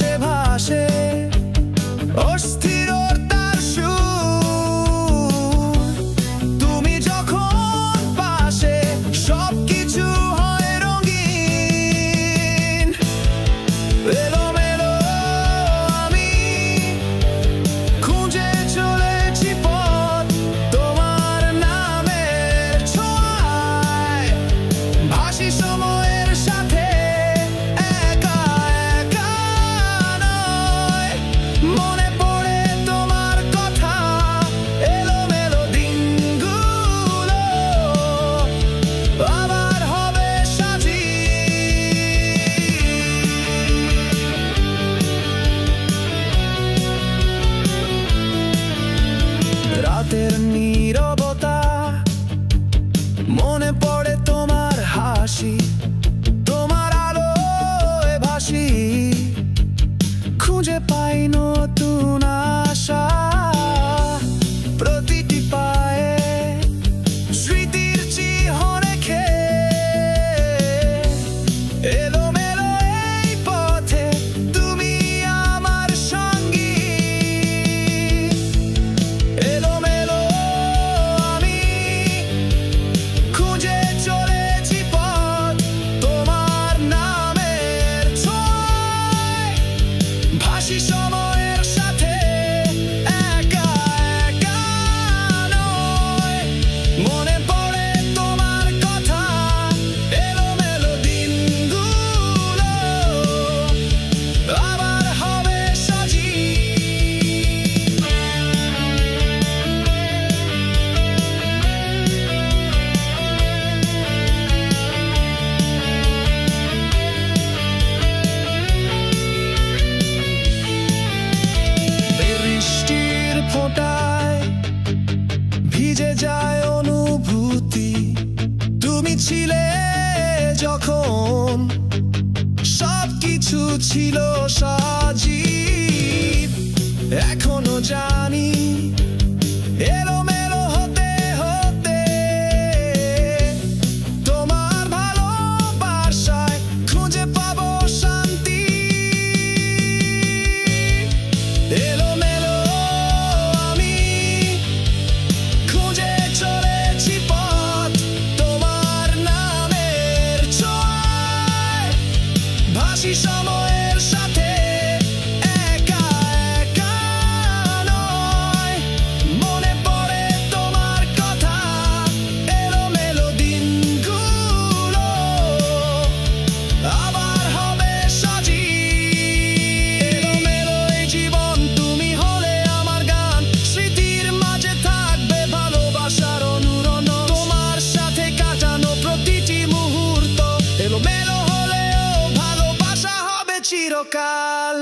ভাসে ভাসে অস্থিরতার সুর। তুমি যখন পাশে সবকিছু হয় রঙিন। এলোমেলো আমি খুঁজে চলেছি পথ তোমার নামের ছোঁয়ায়। ভাসি সময়ের সাথে একা একা নয়। মনে পড়ে তোমার কথা এলোমেলো দিনগুলো আবার হবে সাজিয়ে। রাতের নীরবতা মনে পড়ে তোমার হাসি, তোমার আলোয় ভাসি। খুঁজে পাই নতুন আশা প্রতিটি পায়ে স্মৃতির চিহ্ন রেখে। এলোমেলো এই পথে তুমি আমার সঙ্গী। এলোমেলো আমি খুঁজে চলেছি পথ তোমার নামের ছোঁয়ায়। ভাসি সময়ের সাথে একা একা নয়। মনে পড়ে তোমার কথা এলোমেলো দিনগুলো আবার হবে সজীব। বৃষ্টির ফোঁটায় ভিজে যায় অনুভূতি। তুমি ছিলে যখন সবকিছু ছিল সজীব। এখনো জানি এলোমেলো হতে হতে তোমার ভালোবাসায় খুঁজে পাবো শান্তি। এলোমেলো আমি খুঁজে চলেছি পথ তোমার নামের ছোঁয়ায়। ভাসি সময়ের সাথে একা একা নয়। মনে পড়ে তোমার কথা এলোমেলো দিনগুলো আবার হবে সজীব। এলোমেলো এই জীবন তুমি হলে আমার গান। স্মৃতির মাঝে থাকবে ভালোবাসার অনুরণ। তোমার সাথে কাটানো প্রতিটি মুহূর্ত এলোমেলো হলেও ভালোবাসা হবে চিরকাল।